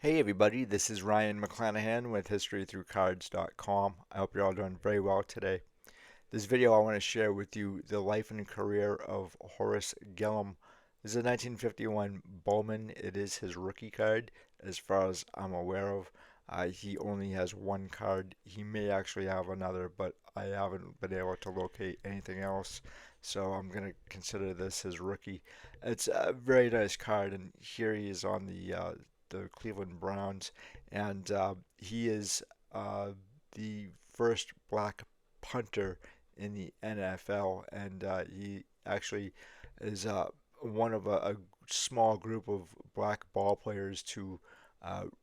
Hey everybody, this is Ryan McClanahan with HistoryThroughCards.com. I hope you're all doing very well today. This video I want to share with you the life and career of Horace Gillom. This is a 1951 Bowman. It is his rookie card as far as I'm aware of. He only has one card. He may actually have another, but I haven't been able to locate anything else. So I'm going to consider this his rookie. It's a very nice card, and here he is on the Cleveland Browns, and he is the first black punter in the NFL, and he actually is one of a small group of black ball players to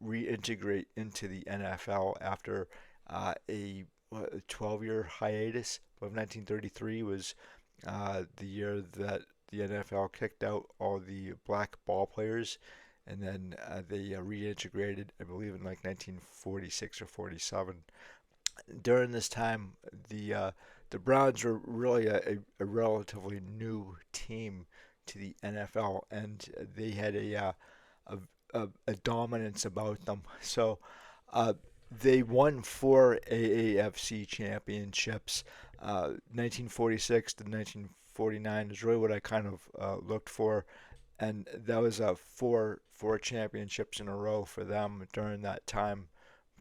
reintegrate into the NFL after a 12-year hiatus. Of 1933 was the year that the NFL kicked out all the black ball players, and then they reintegrated, I believe, in like 1946 or 47. During this time, the Browns were really a relatively new team to the NFL, and they had a, a dominance about them. So uh, they won four AAFC championships. 1946 to 1949 is really what I kind of looked for, and that was four championships in a row for them during that time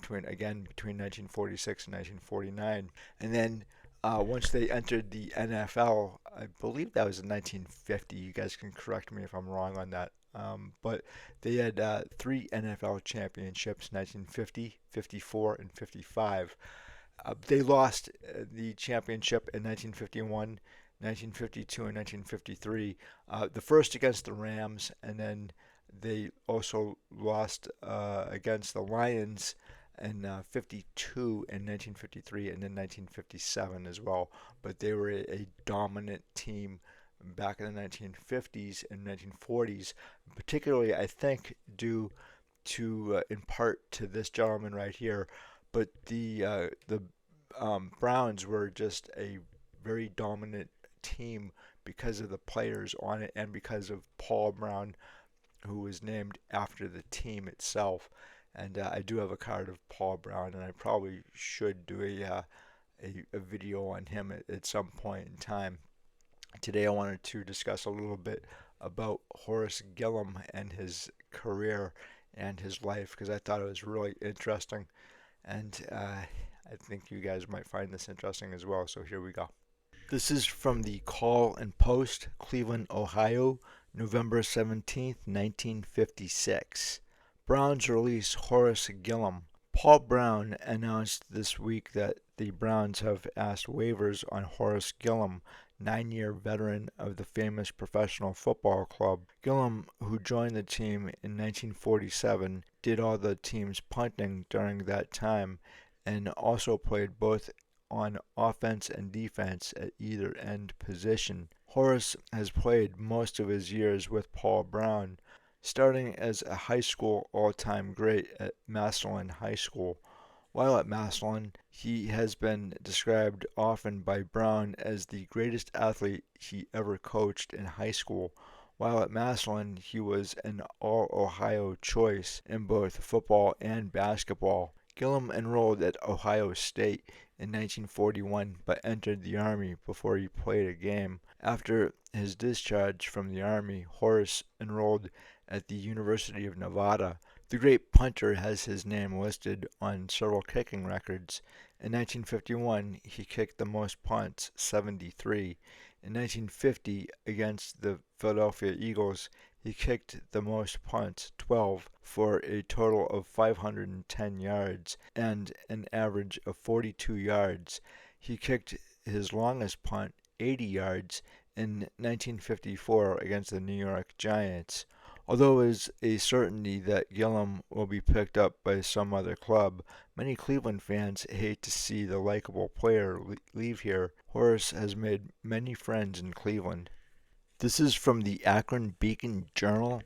between 1946 and 1949. And then once they entered the NFL, I believe that was in 1950. You guys can correct me if I'm wrong on that. But they had three NFL championships: 1950, 54, and 55. They lost the championship in 1951, 1952, and 1953. The first against the Rams, and then they also lost against the Lions in 52 in 1953 and then 1957 as well. But they were a dominant team back in the 1950s and 1940s, particularly I think due to in part to this gentleman right here. But the Browns were just a very dominant team because of the players on it and because of Paul Brown, who was named after the team itself. And I do have a card of Paul Brown, and I probably should do a video on him at some point in time. Today I wanted to discuss a little bit about Horace Gillom and his career and his life because I thought it was really interesting, and I think you guys might find this interesting as well. So here we go. This is from the Call and Post, Cleveland, Ohio, November 17th, 1956. Browns release Horace Gillom. Paul Brown announced this week that the Browns have asked waivers on Horace Gillom, 9-year veteran of the famous professional football club. Gillom, who joined the team in 1947, did all the team's punting during that time and also played both on offense and defense at either end position. Horace has played most of his years with Paul Brown, starting as a high school all-time great at Massillon High School. While at Massillon, he has been described often by Brown as the greatest athlete he ever coached in high school. While at Massillon, he was an All-Ohio choice in both football and basketball. Gillom enrolled at Ohio State in 1941 but entered the Army before he played a game. After his discharge from the Army, Horace enrolled at the University of Nevada. The great punter has his name listed on several kicking records. In 1951, he kicked the most punts, 73. In 1950, against the Philadelphia Eagles, he kicked the most punts, 12, for a total of 510 yards and an average of 42 yards. He kicked his longest punt, 80 yards, in 1954 against the New York Giants. Although it is a certainty that Gillom will be picked up by some other club, many Cleveland fans hate to see the likable player leave here. Horace has made many friends in Cleveland. This is from the Akron Beacon Journal,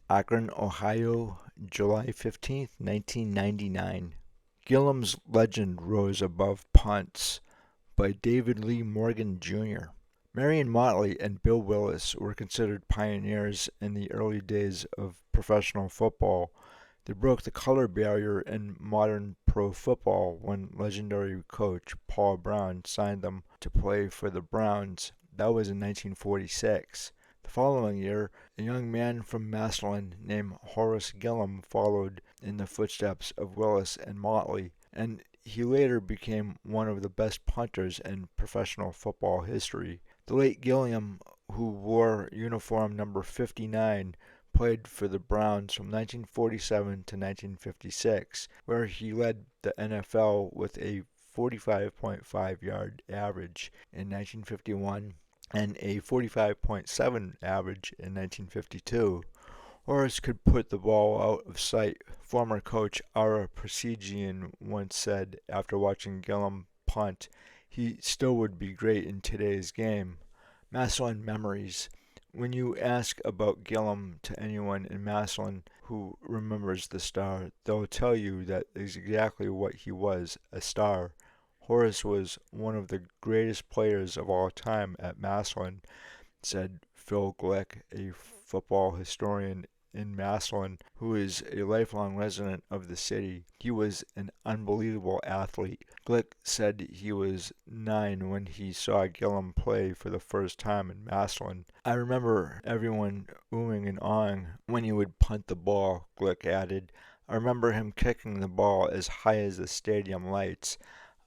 Akron, Ohio, July 15th, 1999. Gillom's legend rose above punts by David Lee Morgan, Jr. Marion Motley and Bill Willis were considered pioneers in the early days of professional football. They broke the color barrier in modern pro football when legendary coach Paul Brown signed them to play for the Browns. That was in 1946. The following year, a young man from Massillon named Horace Gillom followed in the footsteps of Willis and Motley, and he later became one of the best punters in professional football history. The late Gillom, who wore uniform number 59, played for the Browns from 1947 to 1956, where he led the NFL with a 45.5-yard average in 1951 and a 45.7 average in 1952. Horace could put the ball out of sight. Former coach Ara Presigian once said after watching Gillom punt, he still would be great in today's game. Massillon memories. When you ask about Gillom to anyone in Massillon who remembers the star, they'll tell you that is exactly what he was, a star. Horace was one of the greatest players of all time at Massillon, said Phil Glick, a football historian in Massillon who is a lifelong resident of the city. He was an unbelievable athlete. Glick said he was 9 when he saw Gillom play for the first time in Massillon. I remember everyone oohing and awing when he would punt the ball, Glick added. I remember him kicking the ball as high as the stadium lights.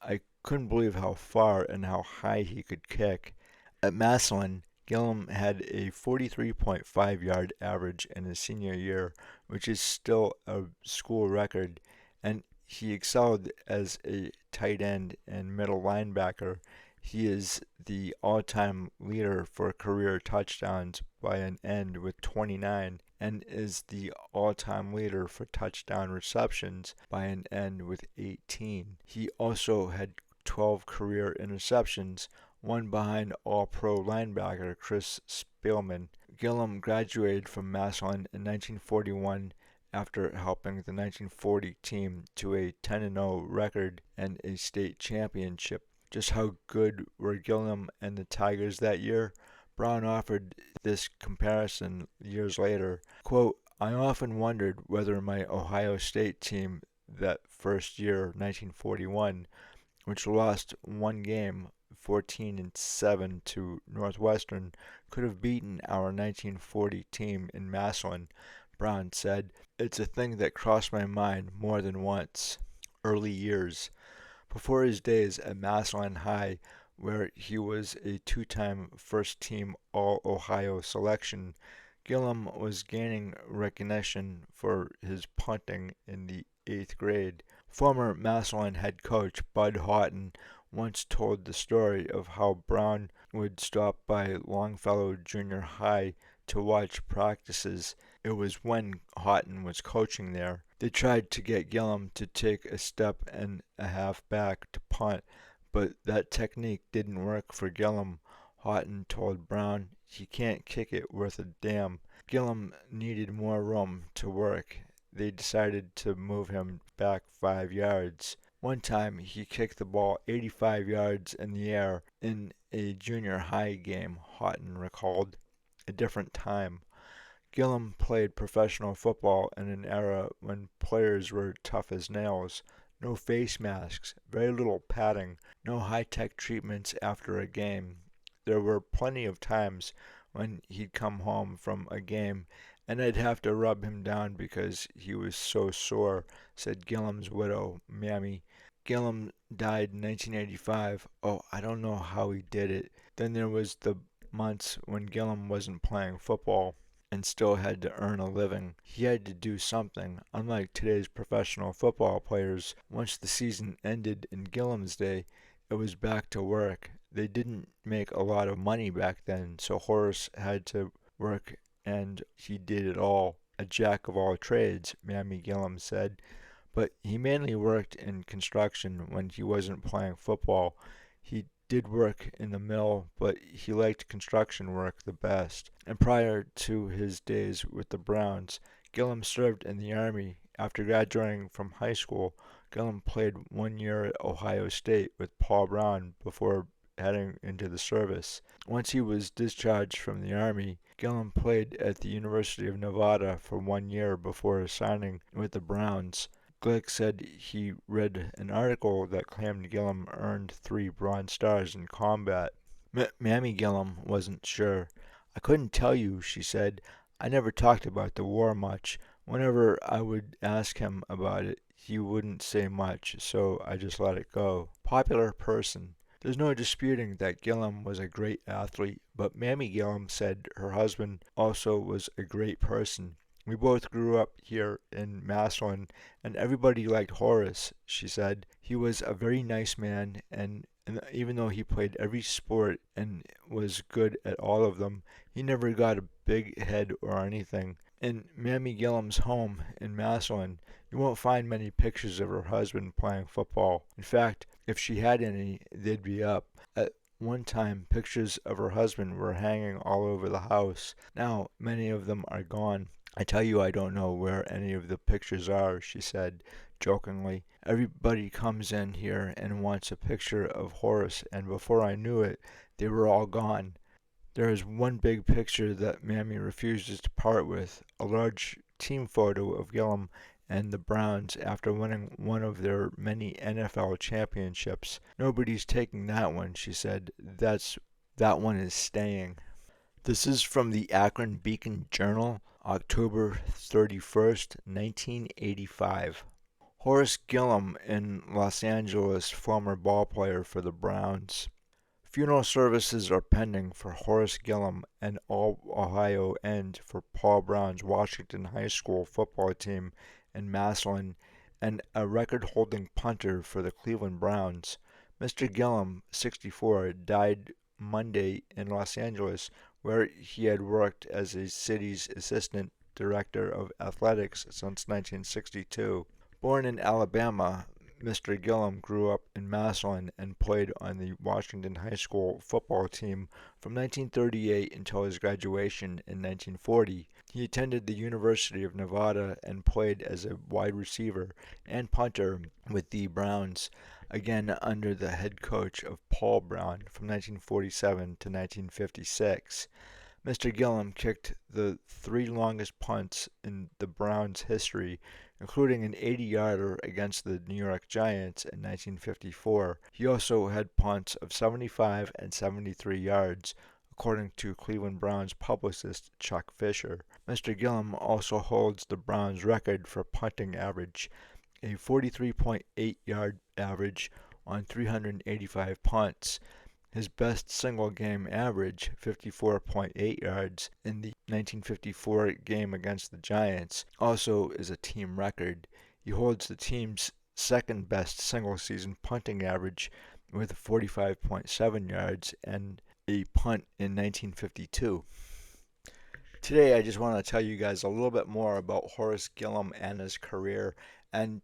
I couldn't believe how far and how high he could kick. At Massillon, Gillom had a 43.5-yard average in his senior year, which is still a school record, and he excelled as a tight end and middle linebacker. He is the all-time leader for career touchdowns by an end with 29 and is the all-time leader for touchdown receptions by an end with 18. He also had 12 career interceptions, one behind All-Pro linebacker Chris Spielman. Gillom graduated from Massillon in 1941 after helping the 1940 team to a 10-0 record and a state championship. Just how good were Gillom and the Tigers that year? Brown offered this comparison years later. Quote, I often wondered whether my Ohio State team that first year, 1941, which lost one game 14-7 to Northwestern, could have beaten our 1940 team in Massillon. Brown said, it's a thing that crossed my mind more than once. Early years. Before his days at Massillon High, where he was a 2-time first-team All-Ohio selection, Gillom was gaining recognition for his punting in the 8th grade. Former Massillon head coach Bud Houghton once told the story of how Brown would stop by Longfellow Junior High to watch practices. It was when Houghton was coaching there. They tried to get Gillom to take a step and a half back to punt, but that technique didn't work for Gillom. Houghton told Brown he can't kick it worth a damn. Gillom needed more room to work. They decided to move him back 5 yards. One time he kicked the ball 85 yards in the air in a junior high game, Houghton recalled. A different time. Gillom played professional football in an era when players were tough as nails. No face masks, very little padding, no high-tech treatments after a game. There were plenty of times when he'd come home from a game and I'd have to rub him down because he was so sore, said Gillom's widow, Mammy. Gillom died in 1985. Oh, I don't know how he did it. Then there was the months when Gillom wasn't playing football and still had to earn a living. He had to do something. Unlike today's professional football players, once the season ended in Gillom's day, it was back to work. They didn't make a lot of money back then, so Horace had to work, and he did it all. A jack of all trades, Mammy Gillom said. But he mainly worked in construction when he wasn't playing football. He did work in the mill, but he liked construction work the best. And prior to his days with the Browns, Gillom served in the Army. After graduating from high school, Gillom played 1 year at Ohio State with Paul Brown before heading into the service. Once he was discharged from the Army, Gillom played at the University of Nevada for 1 year before signing with the Browns. Glick said he read an article that claimed Gillom earned 3 Bronze Stars in combat. Mammy Gillom wasn't sure. "I couldn't tell you," she said. "I never talked about the war much. Whenever I would ask him about it, he wouldn't say much, so I just let it go." Popular person. There's no disputing that Gillom was a great athlete, but Mammy Gillom said her husband also was a great person. "We both grew up here in Massillon, and everybody liked Horace," she said. "He was a very nice man, and even though he played every sport and was good at all of them, he never got a big head or anything." In Mammy Gillom's home in Massillon, you won't find many pictures of her husband playing football. In fact, if she had any, they'd be up. At one time, pictures of her husband were hanging all over the house. Now, many of them are gone. "I tell you, I don't know where any of the pictures are," she said, jokingly. "Everybody comes in here and wants a picture of Horace, and before I knew it, they were all gone." There is one big picture that Mammy refuses to part with, a large team photo of Gillom and the Browns after winning one of their many NFL championships. "Nobody's taking that one," she said. That one is staying." This is from the Akron Beacon Journal, October 31st, 1985. Horace Gillom in Los Angeles, former ballplayer for the Browns. Funeral services are pending for Horace Gillom, an All-Ohio end for Paul Brown's Washington High School football team in Massillon, and a record-holding punter for the Cleveland Browns. Mr. Gillom, 64, died Monday in Los Angeles, where he had worked as a city's assistant director of athletics since 1962. Born in Alabama, Mr. Gillom grew up in Massillon and played on the Washington High School football team from 1938 until his graduation in 1940. He attended the University of Nevada and played as a wide receiver and punter with the Browns, again under the head coach of Paul Brown from 1947 to 1956. Mr. Gillom kicked the 3 longest punts in the Browns' history, including an 80-yarder against the New York Giants in 1954. He also had punts of 75 and 73 yards, according to Cleveland Browns publicist Chuck Fisher. Mr. Gillom also holds the Browns' record for punting average, a 43.8-yard average on 385 punts. His best single-game average, 54.8 yards, in the 1954 game against the Giants, also is a team record. He holds the team's second-best single-season punting average with 45.7 yards and a punt in 1952. Today, I just want to tell you guys a little bit more about Horace Gillom and his career. And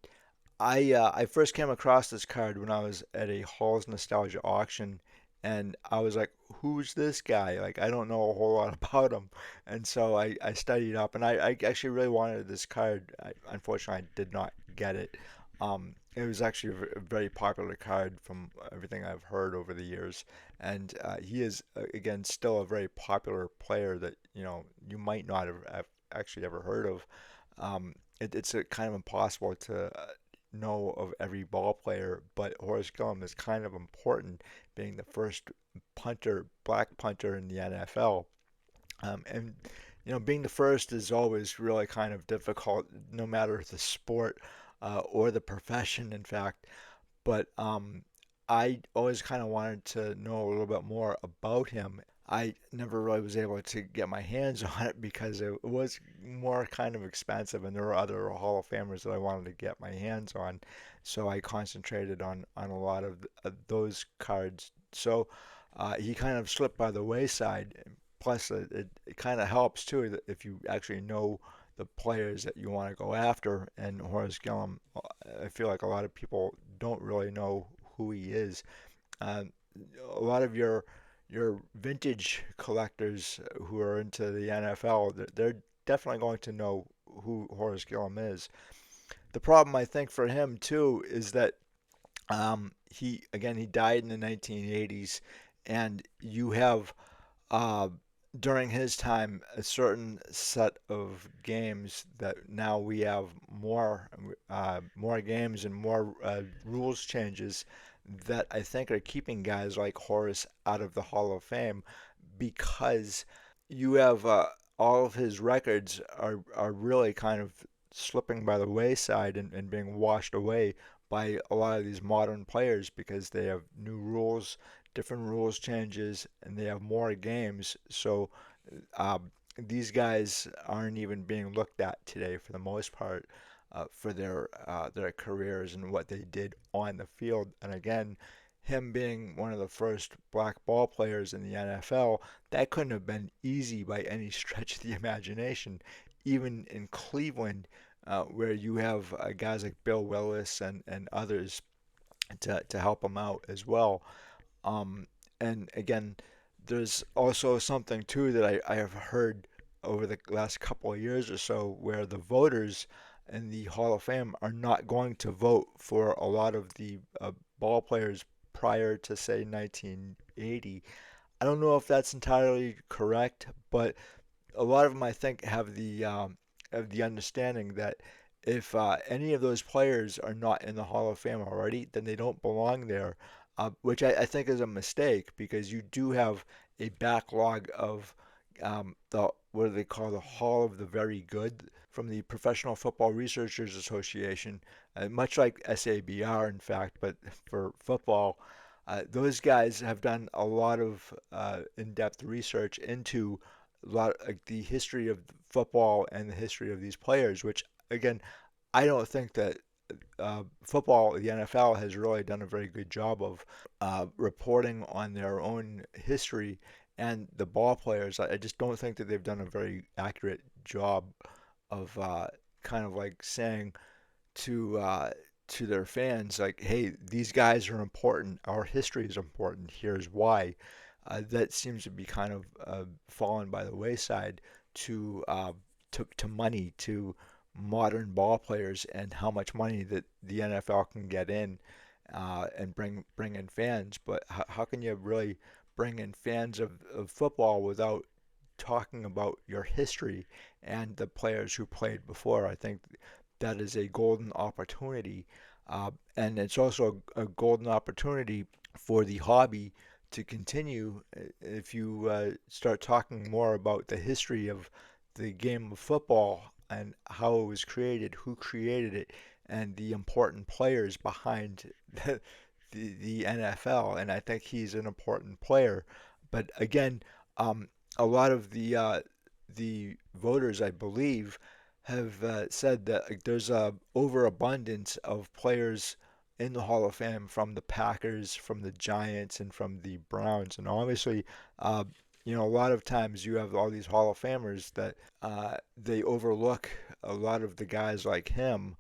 I first came across this card when I was at a Hall's Nostalgia auction, and I was like, "Who's this guy?" Like, I don't know a whole lot about him, and so I studied up, and I actually really wanted this card. Unfortunately, I did not get it. It was actually a very popular card from everything I've heard over the years, and he is again still a very popular player that you might not have actually ever heard of. It's kind of impossible to know of every ball player, but Horace Gillom is kind of important, being the first black punter in the NFL. And being the first is always really kind of difficult, no matter the sport or the profession, in fact. But I always kind of wanted to know a little bit more about him. I never really was able to get my hands on it because it was more kind of expensive, and there were other Hall of Famers that I wanted to get my hands on. So I concentrated on a lot of those cards. So he kind of slipped by the wayside. Plus, it kind of helps too that if you actually know the players that you want to go after. And Horace Gillom, I feel like a lot of people don't really know who he is. Uh, a lot of your vintage collectors who are into the NFL, they're definitely going to know who Horace Gillom is. The problem I think for him too is that He died in the 1980s, and you have uh, during his time a certain set of games that now we have more games and more rules changes that I think are keeping guys like Horace out of the Hall of Fame because you have all of his records are really kind of slipping by the wayside and being washed away by a lot of these modern players because they have new rules, different rules changes, and they have more games. So these guys aren't even being looked at today for the most part for their careers and what they did on the field. And again, him being one of the first black ball players in the NFL, that couldn't have been easy by any stretch of the imagination. Even in Cleveland, where you have guys like Bill Willis and others to help him out as well. Um, and again, there's also something too that I have heard over the last couple of years or so where the voters in the Hall of Fame are not going to vote for a lot of the ball players prior to, say, 1980. I don't know if that's entirely correct, but a lot of them, I think, have the understanding that if any of those players are not in the Hall of Fame already, then they don't belong there, which I think is a mistake because you do have a backlog of the what do they call the Hall of the Very Good from the Professional Football Researchers Association, much like SABR, in fact, but for football. Those guys have done a lot of in-depth research into like the history of football and the history of these players, which again, I don't think that football, the NFL, has really done a very good job of reporting on their own history and the ball players. I just don't think that they've done a very accurate job of kind of like saying to their fans like, "Hey, these guys are important. Our history is important. Here's why." That seems to be kind of fallen by the wayside to to money, to modern ball players, and how much money that the NFL can get in and bring in fans. But how can you really bring in fans of football without talking about your history and the players who played before? I think that is a golden opportunity. And it's also a golden opportunity for the hobby to continue if you start talking more about the history of the game of football and how it was created, who created it, and the important players behind the NFL. And I think he's an important player. But again, a lot of the voters, I believe, have said that like, there's a overabundance of players in the Hall of Fame from the Packers, from the Giants, and from the Browns. And obviously, uh, a lot of times you have all these Hall of Famers that they overlook a lot of the guys like him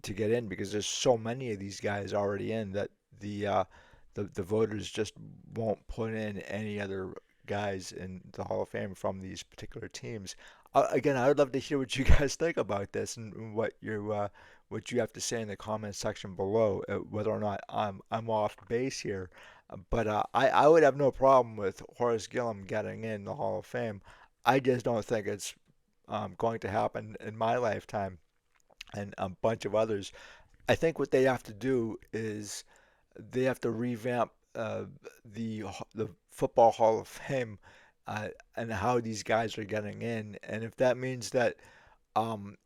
to get in because there's so many of these guys already in that the uh, the voters just won't put in any other guys in the Hall of Fame from these particular teams. Again, I would love to hear what you guys think about this and what you have to say in the comments section below, whether or not I'm off base here. But I would have no problem with Horace Gillom getting in the Hall of Fame. I just don't think it's going to happen in my lifetime and a bunch of others. I think what they have to do is they have to revamp the Football Hall of Fame and how these guys are getting in. And if that means that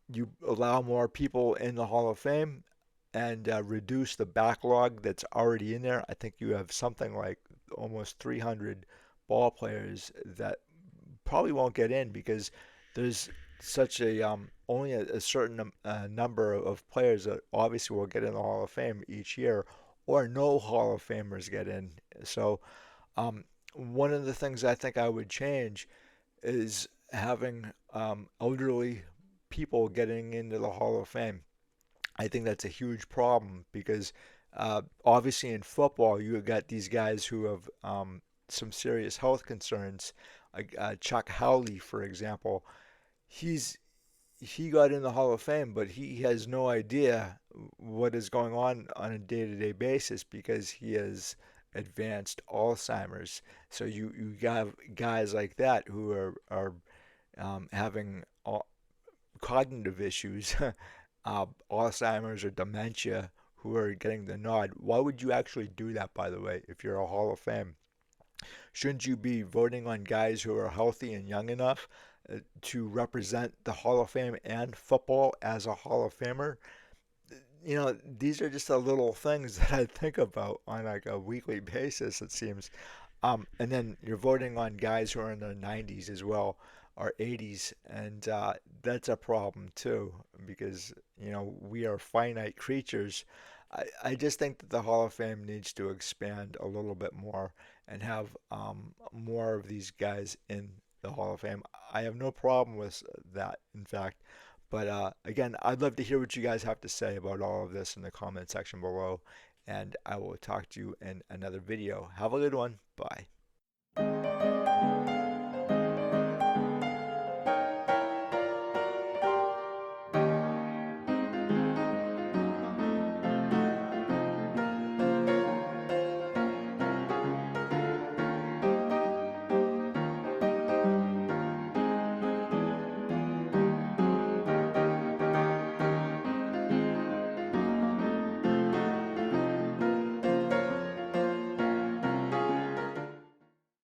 you allow more people in the Hall of Fame and reduce the backlog that's already in there, I think you have something like almost 300 ball players that probably won't get in because there's such a only a certain number of players that obviously will get in the Hall of Fame each year, or no Hall of Famers get in. So um, one of the things I think I would change is having elderly people getting into the Hall of Fame. I think that's a huge problem because obviously in football you have got these guys who have some serious health concerns. Chuck Howley, for example, he's he got in the Hall of Fame, but he has no idea what is going on a day-to-day basis because he has advanced Alzheimer's. So you have guys like that who are having cognitive issues, Alzheimer's or dementia, who are getting the nod. Why would you actually do that, by the way, if you're a Hall of Fame? Shouldn't you be voting on guys who are healthy and young enough to represent the Hall of Fame and football as a Hall of Famer? These are just the little things that I think about on like a weekly basis, it seems. And then you're voting on guys who are in their 90s as well, or 80s, and that's a problem too, because we are finite creatures. I just think that the Hall of Fame needs to expand a little bit more and have more of these guys in the Hall of Fame. I have no problem with that, in fact. But again, I'd love to hear what you guys have to say about all of this in the comment section below, and I will talk to you in another video. Have a good one. Bye.